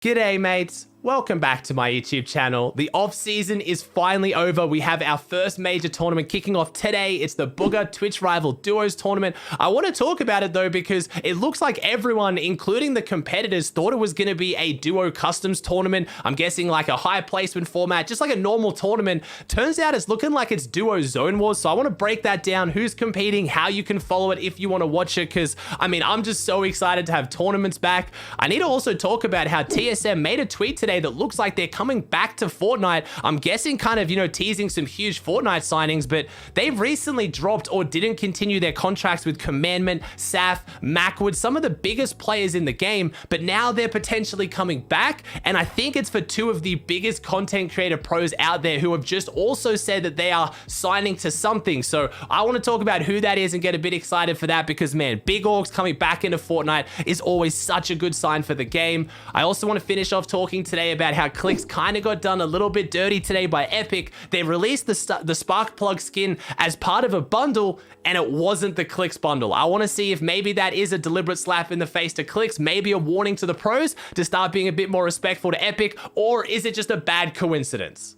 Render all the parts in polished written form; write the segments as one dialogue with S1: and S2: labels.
S1: G'day mates, welcome back to my YouTube channel. The off season is finally over. We have our first major tournament kicking off today. It's the Bugha Twitch Rival Duos tournament. I want to talk about it though because it looks like everyone, including the competitors, thought it was going to be a duo customs tournament. I'm guessing like a high placement format, just like a normal tournament. Turns out it's looking like it's duo zone wars. So I want to break that down, who's competing, how you can follow it if you want to watch it. Because I mean, I'm just so excited to have tournaments back. I need to also talk about how TSM made a tweet today that looks like they're coming back to Fortnite. I'm guessing kind of, teasing some huge Fortnite signings, but they've recently dropped or didn't continue their contracts with Commandment, Saf, Macwood, some of the biggest players in the game, but now they're potentially coming back. And I think it's for two of the biggest content creator pros out there who have just also said that they are signing to something. So I want to talk about who that is and get a bit excited for that because man, big orgs coming back into Fortnite is always such a good sign for the game. I also want to finish off talking today about how Clix kind of got done a little bit dirty today by Epic. They released the Sparkplug skin as part of a bundle and it wasn't the Clix bundle. I want to see if maybe that is a deliberate slap in the face to Clix, maybe a warning to the pros to start being a bit more respectful to Epic, or is it just a bad coincidence?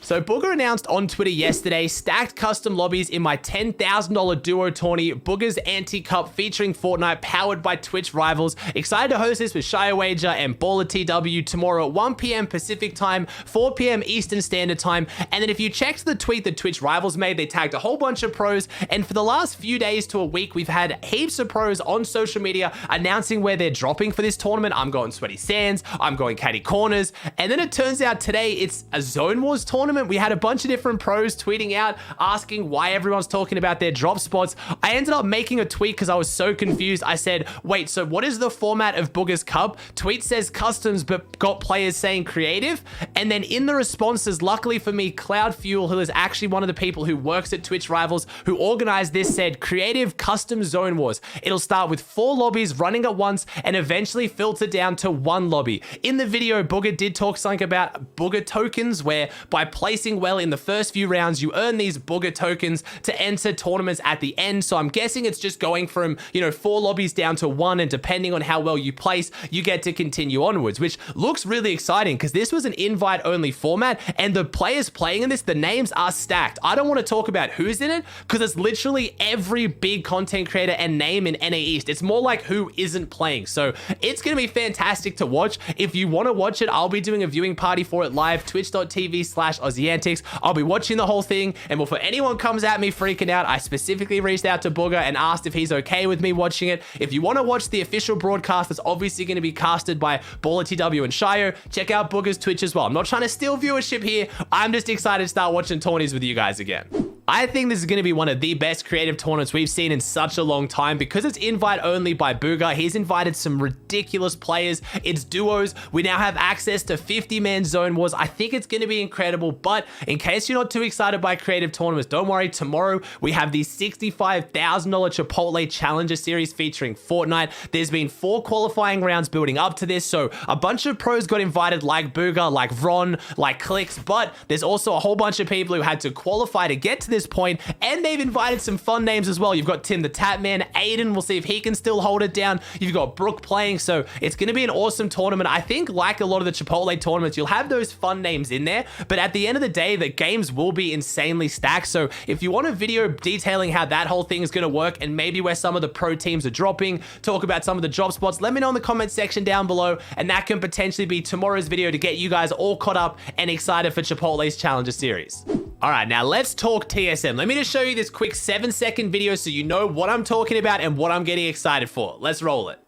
S1: So Bugha announced on Twitter yesterday, stacked custom lobbies in my $10,000 duo tourney, Bugha's Anti-Cup featuring Fortnite, powered by Twitch Rivals. Excited to host this with Shire Wager and Baller TW tomorrow at 1 p.m. Pacific time, 4 p.m. Eastern Standard Time. And then if you checked the tweet that Twitch Rivals made, they tagged a whole bunch of pros. And for the last few days to a week, we've had heaps of pros on social media announcing where they're dropping for this tournament. I'm going Sweaty Sands, I'm going Caddy Corners. And then it turns out today it's a Zone Wars tournament. We had a bunch of different pros tweeting out, asking why everyone's talking about their drop spots. I ended up making a tweet because I was so confused. I said, wait, so what is the format of Bugha's Cup? Tweet says customs, but got players saying creative. And then in the responses, luckily for me, Cloud Fuel, who is actually one of the people who works at Twitch Rivals, who organized this, said creative custom zone wars. It'll start with 4 lobbies running at once and eventually filter down to 1 lobby. In the video, Bugha did talk something about Bugha tokens, where by placing well in the first few rounds, you earn these Bugha tokens to enter tournaments at the end. So I'm guessing it's just going from, 4 lobbies down to 1, and depending on how well you place, you get to continue onwards, which looks really exciting because this was an invite-only format, and the players playing in this, the names are stacked. I don't want to talk about who's in it because it's literally every big content creator and name in NA East. It's more like who isn't playing. So it's going to be fantastic to watch. If you want to watch it, I'll be doing a viewing party for it live, twitch.tv/Aussie Antics. I'll be watching the whole thing, and before anyone comes at me freaking out, I specifically reached out to Bugha and asked if he's okay with me watching it. If you want to watch the official broadcast that's obviously going to be casted by Baller TW and Shire, check out Bugha's Twitch as well. I'm not trying to steal viewership here. I'm just excited to start watching tourneys with you guys again. I think this is going to be one of the best creative tournaments we've seen in such a long time because it's invite only by Bugha. He's invited some ridiculous players. It's duos. We now have access to 50-man zone wars. I think it's going to be incredible, but in case you're not too excited by creative tournaments, don't worry. Tomorrow we have the $65,000 Chipotle Challenger Series featuring Fortnite. There's been 4 qualifying rounds building up to this, so a bunch of pros got invited like Bugha, like Ron, like Clix, but there's also a whole bunch of people who had to qualify to get to this point, and they've invited some fun names as well. You've got Tim the Tatman, Aiden, we'll see if he can still hold it down. You've got Brooke playing, so it's going to be an awesome tournament. I think like a lot of the Chipotle tournaments, you'll have those fun names in there, but at the end of the day, the games will be insanely stacked. So if you want a video detailing how that whole thing is going to work and maybe where some of the pro teams are dropping, talk about some of the drop spots, let me know in the comment section down below, and that can potentially be tomorrow's video to get you guys all caught up and excited for Chipotle's Challenger Series. All right, now let's talk TSM. Let me just show you this quick 7-second video so you know what I'm talking about and what I'm getting excited for. Let's roll it.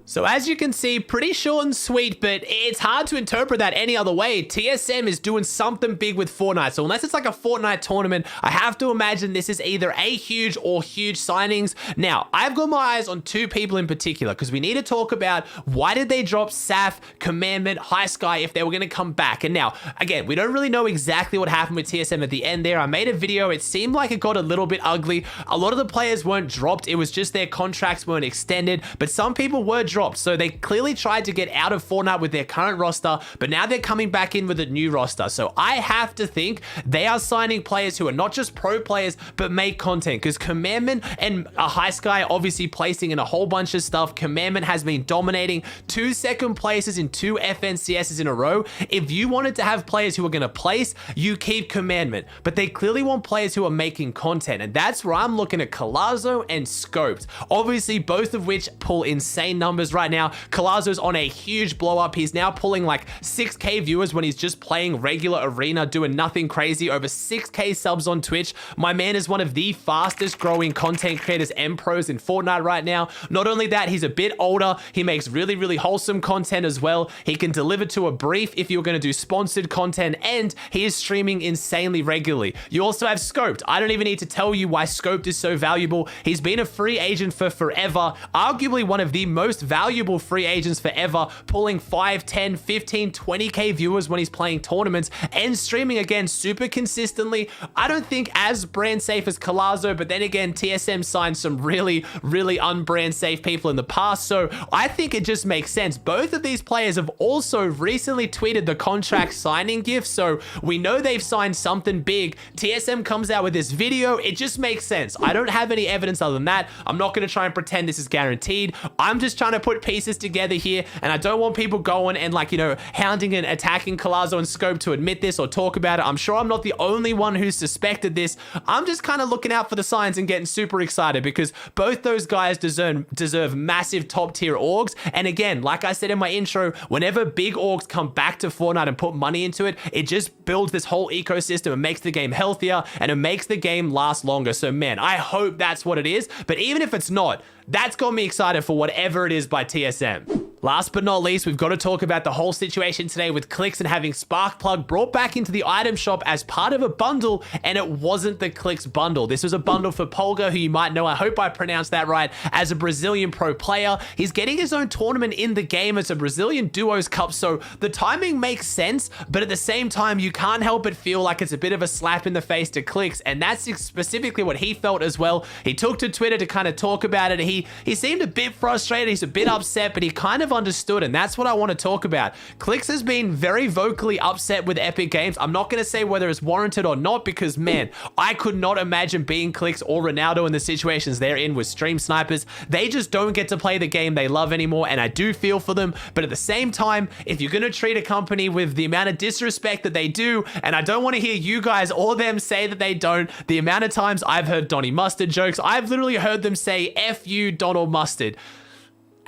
S1: So as you can see, pretty short and sweet, but it's hard to interpret that any other way. TSM is doing something big with Fortnite. So unless it's like a Fortnite tournament, I have to imagine this is either a huge or huge signings. Now, I've got my eyes on 2 people in particular because we need to talk about why did they drop Saf, Commandment, High Sky if they were going to come back. And now, again, we don't really know exactly what happened with TSM at the end there. I made a video. It seemed like it got a little bit ugly. A lot of the players weren't dropped. It was just their contracts weren't extended, but some people were dropped dropped. So they clearly tried to get out of Fortnite with their current roster, but now they're coming back in with a new roster. So I have to think they are signing players who are not just pro players, but make content, because Commandment and High Sky obviously placing in a whole bunch of stuff. Commandment has been dominating 2 second places in 2 FNCSs in a row. If you wanted to have players who are going to place, you keep Commandment, but they clearly want players who are making content, and that's where I'm looking at Colazo and Scoped. Obviously, both of which pull insane numbers right now. Colazo's on a huge blow up. He's now pulling like 6K viewers when he's just playing regular arena, doing nothing crazy, over 6K subs on Twitch. My man is one of the fastest growing content creators and pros in Fortnite right now. Not only that, he's a bit older. He makes really, really wholesome content as well. He can deliver to a brief if you're going to do sponsored content, and he is streaming insanely regularly. You also have Scoped. I don't even need to tell you why Scoped is so valuable. He's been a free agent for forever, arguably one of the most valuable free agents forever, pulling 5, 10, 15, 20K viewers when he's playing tournaments and streaming again super consistently. I don't think as brand safe as Colazo, but then again, TSM signed some really, really unbrand safe people in the past, so I think it just makes sense. Both of these players have also recently tweeted the contract signing gift, so we know they've signed something big. TSM comes out with this video, it just makes sense. I don't have any evidence other than that. I'm not going to try and pretend this is guaranteed. I'm just trying to put pieces together here, and I don't want people going and like, you know, hounding and attacking Colazo and Scope to admit this or talk about it. I'm sure I'm not the only one who's suspected this. I'm just kind of looking out for the signs and getting super excited, because both those guys deserve massive top tier orgs. And again, like I said in my intro, whenever big orgs come back to Fortnite and put money into it, it just builds this whole ecosystem and makes the game healthier, and it makes the game last longer. So man, I hope that's what it is. But even if it's not, that's got me excited for whatever it is by TSM. Last but not least, we've got to talk about the whole situation today with Clix and having Sparkplug brought back into the item shop as part of a bundle, and it wasn't the Clix bundle. This was a bundle for Bugha, who you might know, I hope I pronounced that right, as a Brazilian pro player. He's getting his own tournament in the game. It's a Brazilian Duos Cup, so the timing makes sense, but at the same time, you can't help but feel like it's a bit of a slap in the face to Clix, and that's specifically what he felt as well. He took to Twitter to kind of talk about it. He seemed a bit frustrated, he's a bit upset, but he kind of understood, and that's what I want to talk about. Clix has been very vocally upset with Epic Games. I'm not going to say whether it's warranted or not, because man, I could not imagine being Clix or Ronaldo in the situations they're in with stream snipers. They just don't get to play the game they love anymore, and I do feel for them. But at the same time, if you're going to treat a company with the amount of disrespect that they do, and I don't want to hear you guys or them say that they don't, the amount of times I've heard Donny Mustard jokes, I've literally heard them say F you Donald Mustard.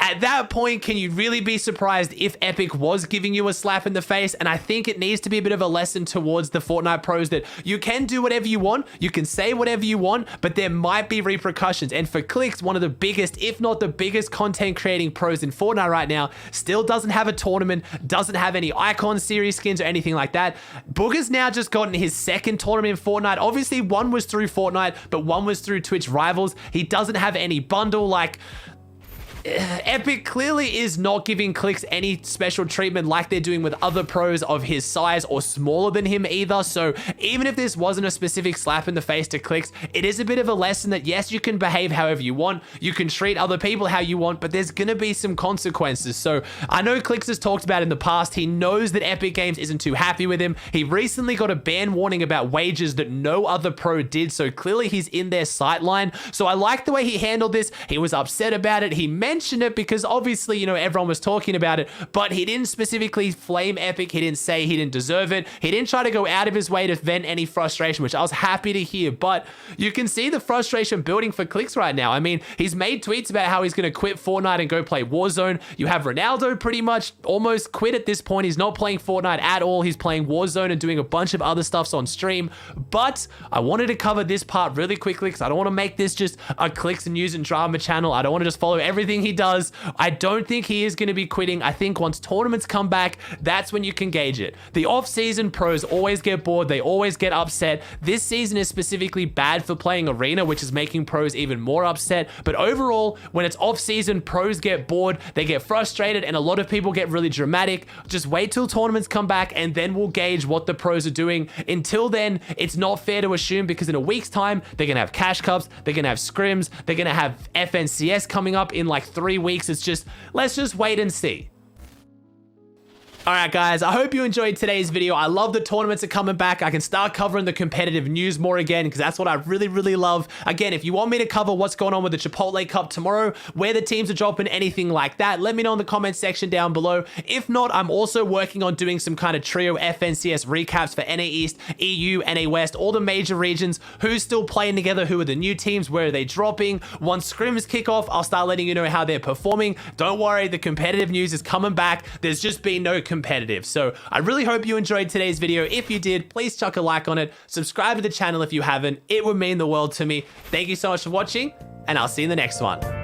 S1: At that point, can you really be surprised if Epic was giving you a slap in the face? And I think it needs to be a bit of a lesson towards the Fortnite pros that you can do whatever you want, you can say whatever you want, but there might be repercussions. And for Clix, one of the biggest, if not the biggest content creating pros in Fortnite right now, still doesn't have a tournament, doesn't have any Icon series skins or anything like that. Bugha's now just gotten his second tournament in Fortnite. Obviously, one was through Fortnite, but one was through Twitch Rivals. He doesn't have any bundle. Like, Epic clearly is not giving Clix any special treatment like they're doing with other pros of his size or smaller than him either. So even if this wasn't a specific slap in the face to Clix, it is a bit of a lesson that yes, you can behave however you want, you can treat other people how you want, but there's gonna be some consequences. So I know Clix has talked about in the past, he knows that Epic Games isn't too happy with him. He recently got a ban warning about wages that no other pro did, so clearly he's in their sight line. So I like the way he handled this. He was upset about it. He mentioned it because obviously, you know, everyone was talking about it, but he didn't specifically flame Epic. He didn't say he didn't deserve it. He didn't try to go out of his way to vent any frustration, which I was happy to hear, but you can see the frustration building for Clix right now. I mean, he's made tweets about how he's going to quit Fortnite and go play Warzone. You have Ronaldo pretty much almost quit at this point. He's not playing Fortnite at all. He's playing Warzone and doing a bunch of other stuffs on stream, but I wanted to cover this part really quickly because I don't want to make this just a Clix and news and drama channel. I don't want to just follow everything he does. I don't think he is going to be quitting. I think once tournaments come back, that's when you can gauge it. The off-season pros always get bored. They always get upset. This season is specifically bad for playing arena, which is making pros even more upset. But overall, when it's off-season, pros get bored, they get frustrated, and a lot of people get really dramatic. Just wait till tournaments come back, and then we'll gauge what the pros are doing. Until then, it's not fair to assume, because in a week's time, they're going to have cash cups, they're going to have scrims, they're going to have FNCS coming up in like 3 weeks. It's just, let's just wait and see. Alright guys, I hope you enjoyed today's video. I love the tournaments are coming back. I can start covering the competitive news more again because that's what I really love. Again, if you want me to cover what's going on with the Chipotle Cup tomorrow, where the teams are dropping, anything like that, let me know in the comment section down below. If not, I'm also working on doing some kind of trio FNCS recaps for NA East, EU, NA West, all the major regions, who's still playing together, who are the new teams, where are they dropping. Once scrims kick off, I'll start letting you know how they're performing. Don't worry, the competitive news is coming back. There's just been no competitive. So I really hope you enjoyed today's video. If you did, please chuck a like on it. Subscribe to the channel if you haven't. It would mean the world to me. Thank you so much for watching, and I'll see you in the next one.